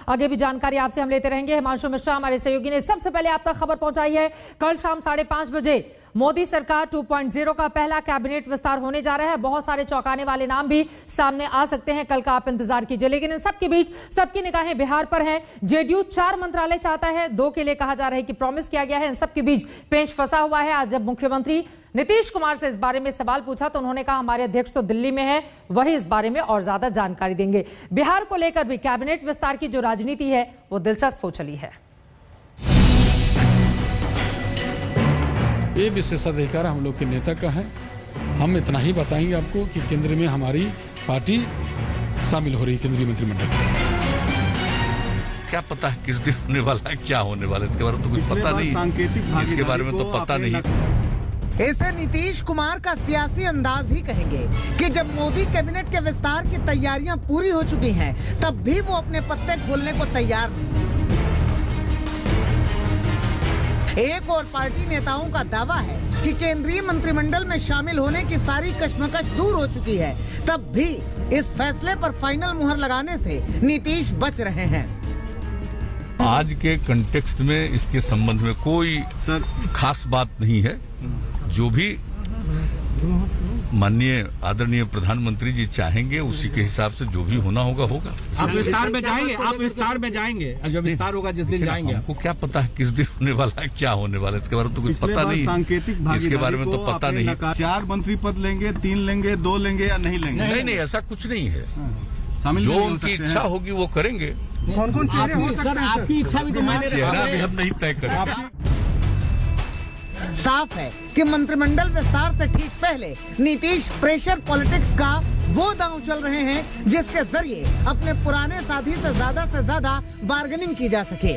आगे भी जानकारी आपसे हम लेते रहेंगे। हिमांशु मिश्रा हमारे सहयोगी ने सबसे पहले आप तक खबर पहुंचाई है। कल शाम 5:30 बजे मोदी सरकार 2.0 का पहला कैबिनेट विस्तार होने जा रहा है। बहुत सारे चौंकाने वाले नाम भी सामने आ सकते हैं, कल का आप इंतजार कीजिए। लेकिन इन सबके बीच सबकी निगाहें बिहार पर हैं। जेडीयू 4 मंत्रालय चाहता है, 2 के लिए कहा जा रहा है कि प्रॉमिस किया गया है। इन सबके बीच पेंच फंसा हुआ है। आज जब मुख्यमंत्री नीतीश कुमार से इस बारे में सवाल पूछा तो उन्होंने कहा हमारे अध्यक्ष तो दिल्ली में है, वही इस बारे में और ज्यादा जानकारी देंगे। बिहार को लेकर भी कैबिनेट विस्तार की जो राजनीति है वो दिलचस्प हो चली है। ये विशेषाधिकार हम लोग के नेता का है। हम इतना ही बताएंगे आपको कि केंद्र में हमारी पार्टी शामिल हो रही है केंद्रीय मंत्रिमंडल में। क्या पता है किस दिन होने वाला है, क्या होने वाला है, इसके बारे में तो कुछ पता नहीं। इसके बारे में तो पता नहीं। इसे नीतीश कुमार का सियासी अंदाज ही कहेंगे कि जब मोदी कैबिनेट के विस्तार की तैयारियां पूरी हो चुकी हैं, तब भी वो अपने पत्ते खोलने को तैयार नहीं। एक और पार्टी नेताओं का दावा है कि केंद्रीय मंत्रिमंडल में शामिल होने की सारी कश्मकश दूर हो चुकी है, तब भी इस फैसले पर फाइनल मुहर लगाने से नीतीश बच रहे हैं। आज के कंटेक्स्ट में इसके संबंध में कोई खास बात नहीं है। जो भी माननीय आदरणीय प्रधानमंत्री जी चाहेंगे उसी के हिसाब से जो भी होना होगा होगा। आप विस्तार में जाएंगे, आप विस्तार में जाएंगे, जब विस्तार होगा जिस दिन जाएंगे। हमको क्या पता है किस दिन होने वाला है, क्या होने वाला है, इसके बारे में तो कुछ पता नहीं। सांकेतिक इसके बारे में तो पता नहीं। 4 मंत्री पद लेंगे, 3 लेंगे, 2 लेंगे या नहीं लेंगे? नहीं, ऐसा कुछ नहीं है। जो उनकी इच्छा होगी वो करेंगे। कौन-कौन चेहरे हो सकते हैं? आपकी इच्छा भी तो मायने रखती है। चेहरा भी हम नहीं तय करेंगे। साफ है कि मंत्रिमंडल विस्तार से ठीक पहले नीतीश प्रेशर पॉलिटिक्स का वो दांव चल रहे हैं जिसके जरिए अपने पुराने साथी से ज्यादा बार्गेनिंग की जा सके।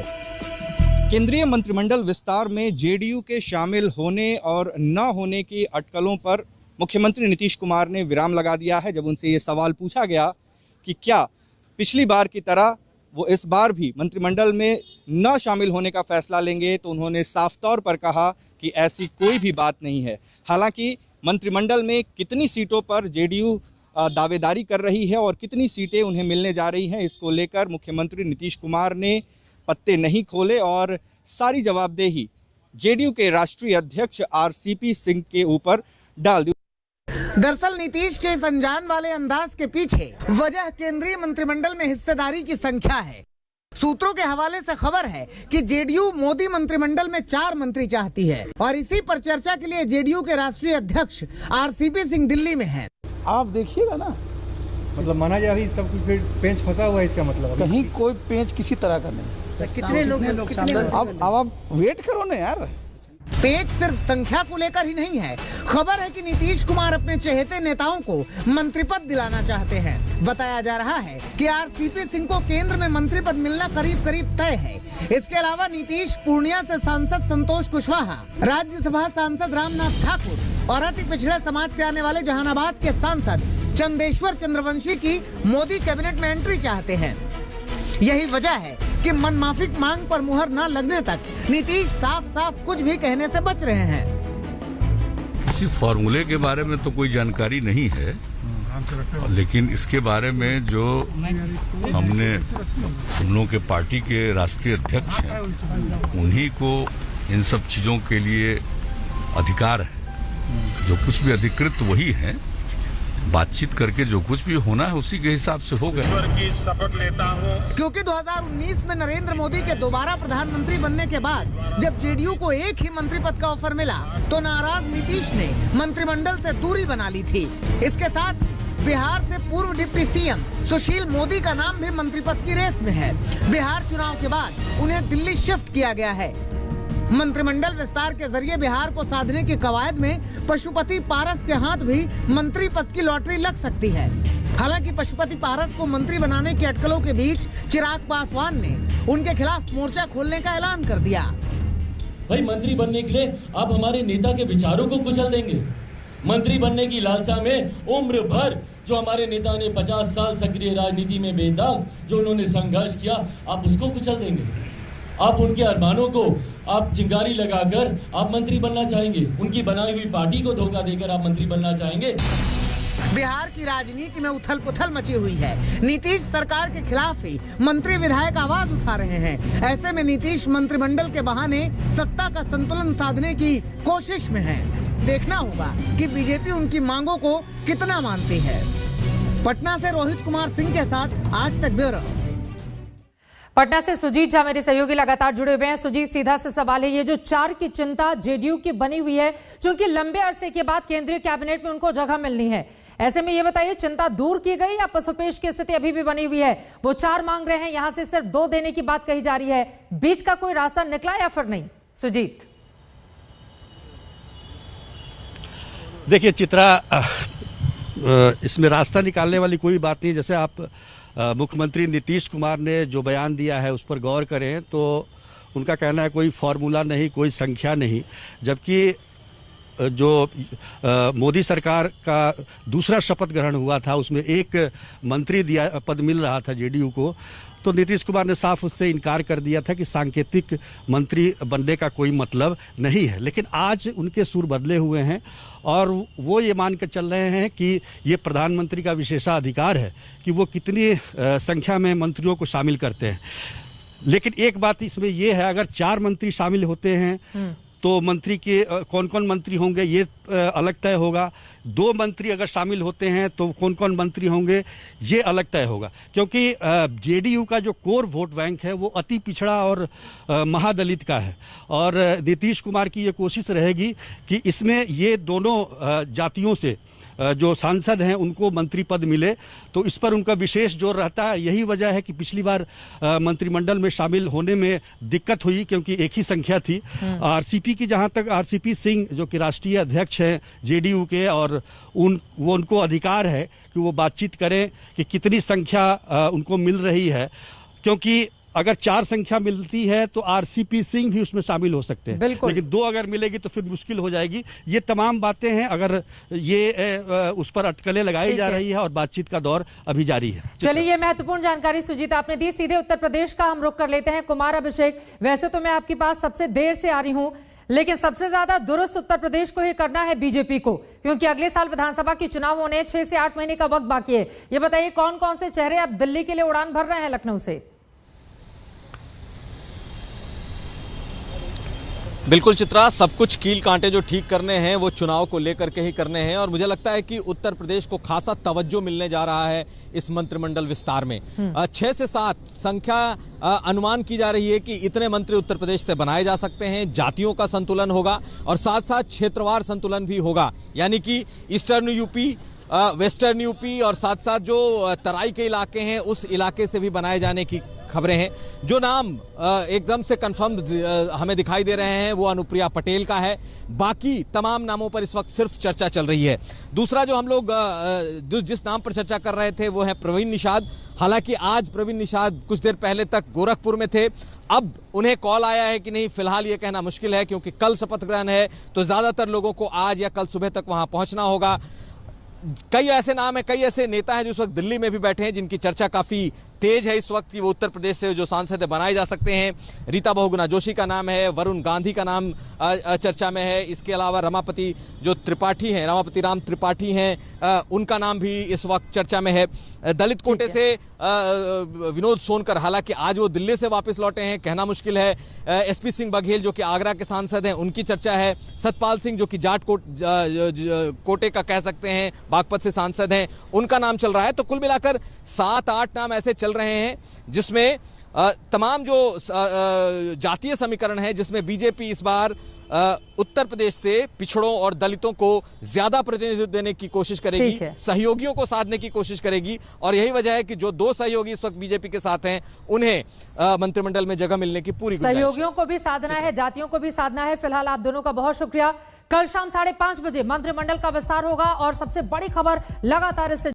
केंद्रीय मंत्रिमंडल विस्तार में जेडीयू के शामिल होने और न होने की अटकलों पर मुख्यमंत्री नीतीश कुमार ने विराम लगा दिया है। जब उनसे ये सवाल पूछा गया कि क्या पिछली बार की तरह वो इस बार भी मंत्रिमंडल में न शामिल होने का फैसला लेंगे, तो उन्होंने साफ तौर पर कहा कि ऐसी कोई भी बात नहीं है। हालांकि मंत्रिमंडल में कितनी सीटों पर जेडीयू दावेदारी कर रही है और कितनी सीटें उन्हें मिलने जा रही हैं, इसको लेकर मुख्यमंत्री नीतीश कुमार ने पत्ते नहीं खोले और सारी जवाबदेही जेडीयू के राष्ट्रीय अध्यक्ष आरसीपी सिंह के ऊपर डाल दी। दरअसल नीतीश के इस अनजान वाले अंदाज के पीछे वजह केंद्रीय मंत्रिमंडल में हिस्सेदारी की संख्या है। सूत्रों के हवाले से खबर है कि जेडीयू मोदी मंत्रिमंडल में 4 मंत्री चाहती है और इसी पर चर्चा के लिए जेडीयू के राष्ट्रीय अध्यक्ष आरसीपी सिंह दिल्ली में हैं। आप देखिएगा ना, मतलब माना जाए अभी सब कुछ पेंच फंसा हुआ है, इसका मतलब कहीं कोई पेंच किसी तरह का नहीं। कितने लोग अब आप वेट करो ना यार। पेच सिर्फ संख्या को लेकर ही नहीं है। खबर है कि नीतीश कुमार अपने चहेते नेताओं को मंत्री पद दिलाना चाहते हैं। बताया जा रहा है कि आरसीपी सिंह को केंद्र में मंत्री पद मिलना करीब तय है। इसके अलावा नीतीश पूर्णिया से सांसद संतोष कुशवाहा, राज्यसभा सांसद रामनाथ ठाकुर और अति पिछड़े समाज से आने वाले जहानाबाद के सांसद चंदेश्वर चंद्रवंशी की मोदी कैबिनेट में एंट्री चाहते हैं। यही वजह है कि मनमाफिक मांग पर मुहर न लगने तक नीतीश साफ कुछ भी कहने से बच रहे हैं। किसी फॉर्मूले के बारे में तो कोई जानकारी नहीं है, लेकिन इसके बारे में जो हम लोगों के पार्टी के राष्ट्रीय अध्यक्ष हैं, उन्हीं को इन सब चीजों के लिए अधिकार है। जो कुछ भी अधिकृत वही है, बातचीत करके जो कुछ भी होना है उसी के हिसाब से होगा। शपथ लेता हूं। क्योंकि 2019 में नरेंद्र मोदी के दोबारा प्रधानमंत्री बनने के बाद जब जेडीयू को एक ही मंत्री पद का ऑफर मिला तो नाराज नीतीश ने मंत्रिमंडल से दूरी बना ली थी। इसके साथ बिहार से पूर्व डिप्टी सीएम सुशील मोदी का नाम भी मंत्री पद की रेस में है। बिहार चुनाव के बाद उन्हें दिल्ली शिफ्ट किया गया है। मंत्रिमंडल विस्तार के जरिए बिहार को साधने की कवायद में पशुपति पारस के हाथ भी मंत्री पद की लॉटरी लग सकती है। हालांकि पशुपति पारस को मंत्री बनाने की अटकलों के बीच चिराग पासवान ने उनके खिलाफ मोर्चा खोलने का ऐलान कर दिया। भाई मंत्री बनने के लिए आप हमारे नेता के विचारों को कुचल देंगे। मंत्री बनने की लालसा में उम्र भर जो हमारे नेता ने 50 साल सक्रिय राजनीति में बेदाग जो उन्होंने संघर्ष किया, आप उसको कुचल देंगे। आप उनके अरमानों को आप चिंगारी लगाकर आप मंत्री बनना चाहेंगे। उनकी बनाई हुई पार्टी को धोखा देकर आप मंत्री बनना चाहेंगे। बिहार की राजनीति में उथल पुथल मची हुई है। नीतीश सरकार के खिलाफ ही मंत्री विधायक आवाज उठा रहे हैं। ऐसे में नीतीश मंत्रिमंडल के बहाने सत्ता का संतुलन साधने की कोशिश में है। देखना होगा कि बीजेपी उनकी मांगों को कितना मानती है। पटना से रोहित कुमार सिंह के साथ आज तक ब्यूरो। पटना से सुजीत झा मेरे सहयोगी लगातार जुड़े हुए हैं। सुजीत, सीधा से सवाल है, ये जो 4 की चिंता जेडीयू की बनी हुई है, क्योंकि लंबे अरसे के बाद केंद्रीय कैबिनेट में उनको जगह मिलनी है, ऐसे में ये बताइए चिंता दूर की गई या पसोपेश की स्थिति अभी भी बनी हुई है? वो 4 मांग रहे हैं, यहां से सिर्फ 2 देने की बात कही जा रही है, बीच का कोई रास्ता निकला या फिर नहीं? सुजीत, देखिए चित्रा, इसमें रास्ता निकालने वाली कोई बात नहीं। जैसे आप मुख्यमंत्री नीतीश कुमार ने जो बयान दिया है उस पर गौर करें तो उनका कहना है कोई फॉर्मूला नहीं, कोई संख्या नहीं, जबकि जो मोदी सरकार का दूसरा शपथ ग्रहण हुआ था उसमें एक मंत्री पद मिल रहा था जेडीयू को, तो नीतीश कुमार ने साफ उससे इनकार कर दिया था कि सांकेतिक मंत्री बनने का कोई मतलब नहीं है। लेकिन आज उनके सुर बदले हुए हैं और वो ये मान कर चल रहे हैं कि ये प्रधानमंत्री का विशेषाधिकार है कि वो कितनी संख्या में मंत्रियों को शामिल करते हैं। लेकिन एक बात इसमें यह है, अगर 4 मंत्री शामिल होते हैं तो मंत्री के कौन कौन मंत्री होंगे ये अलग तय होगा। 2 मंत्री अगर शामिल होते हैं तो कौन कौन मंत्री होंगे ये अलग तय होगा, क्योंकि जेडीयू का जो कोर वोट बैंक है वो अति पिछड़ा और महादलित का है। और नीतीश कुमार की ये कोशिश रहेगी कि इसमें ये दोनों जातियों से जो सांसद हैं उनको मंत्री पद मिले, तो इस पर उनका विशेष जोर रहता है। यही वजह है कि पिछली बार मंत्रिमंडल में शामिल होने में दिक्कत हुई क्योंकि एक ही संख्या थी। आरसीपी की, जहां तक आरसीपी सिंह जो कि राष्ट्रीय अध्यक्ष हैं जेडीयू के, और उनको अधिकार है कि वो बातचीत करें कि कितनी संख्या उनको मिल रही है, क्योंकि अगर 4 संख्या मिलती है तो आरसीपी सिंह भी उसमें शामिल हो सकते हैं, लेकिन 2 अगर मिलेगी तो फिर मुश्किल हो जाएगी। ये तमाम बातें हैं, अगर ये उस पर अटकलें लगाई जा रही है और बातचीत का दौर अभी जारी है। चलिए, ये महत्वपूर्ण जानकारी सुजीत आपने दी। सीधे उत्तर प्रदेश का हम रुख कर लेते हैं। कुमार अभिषेक, वैसे तो मैं आपके पास सबसे देर से आ रही हूं, लेकिन सबसे ज्यादा दुरुस्त उत्तर प्रदेश को ही करना है बीजेपी को, क्योंकि अगले साल विधानसभा के चुनाव होने 6 से 8 महीने का वक्त बाकी है। ये बताइए कौन कौन से चेहरे अब दिल्ली के लिए उड़ान भर रहे हैं लखनऊ से? बिल्कुल चित्रा, सब कुछ कील कांटे जो ठीक करने हैं वो चुनाव को लेकर के ही करने हैं, और मुझे लगता है कि उत्तर प्रदेश को खासा तवज्जो मिलने जा रहा है इस मंत्रिमंडल विस्तार में। 6 से 7 संख्या अनुमान की जा रही है कि इतने मंत्री उत्तर प्रदेश से बनाए जा सकते हैं। जातियों का संतुलन होगा और साथ साथ क्षेत्रवार संतुलन भी होगा, यानी कि ईस्टर्न यूपी, वेस्टर्न यूपी और साथ साथ जो तराई के इलाके हैं उस इलाके से भी बनाए जाने की खबरें हैं। जो नाम एकदम से कंफर्म हमें दिखाई दे रहे हैं वो अनुप्रिया पटेल का है, बाकी तमाम नामों पर इस वक्त सिर्फ चर्चा चल रही है। दूसरा जो हम लोग जिस नाम पर चर्चा कर रहे थे वो है प्रवीण निषाद। हालांकि आज प्रवीण निषाद कुछ देर पहले तक गोरखपुर में थे, अब उन्हें कॉल आया है कि नहीं, फिलहाल ये कहना मुश्किल है क्योंकि कल शपथ ग्रहण है, तो ज्यादातर लोगों को आज या कल सुबह तक वहां पहुंचना होगा। कई ऐसे नाम हैं, कई ऐसे नेता हैं जो इस वक्त दिल्ली में भी बैठे हैं जिनकी चर्चा काफी तेज है इस वक्त कि वो उत्तर प्रदेश से जो सांसद बनाए जा सकते हैं। रीता बहुगुणा जोशी का नाम है, वरुण गांधी का नाम चर्चा में है, इसके अलावा रमापति जो त्रिपाठी हैं, रमापति राम त्रिपाठी हैं, उनका नाम भी इस वक्त चर्चा में है। दलित कोटे से विनोद सोनकर, हालांकि आज वो दिल्ली से वापस लौटे हैं, कहना मुश्किल है। एसपी सिंह बघेल जो कि आगरा के सांसद हैं, उनकी चर्चा है। सतपाल सिंह जो कि जाट कोटे का कह सकते हैं, बागपत से सांसद हैं, उनका नाम चल रहा है। तो कुल मिलाकर 7-8 नाम ऐसे चल रहे हैं जिसमें तमाम जो जातीय समीकरण है, जिसमें बीजेपी इस बार उत्तर प्रदेश से पिछड़ों और दलितों को ज्यादा प्रतिनिधित्व देने की कोशिश करेगी, सहयोगियों को साधने की कोशिश करेगी, और यही वजह है कि जो 2 सहयोगी इस वक्त बीजेपी के साथ हैं उन्हें मंत्रिमंडल में जगह मिलने की पूरी गुंजाइश है। सहयोगियों को भी साधना है, जातियों को भी साधना है। फिलहाल आप दोनों का बहुत शुक्रिया। कल शाम 5:30 बजे मंत्रिमंडल का विस्तार होगा और सबसे बड़ी खबर लगातार इससे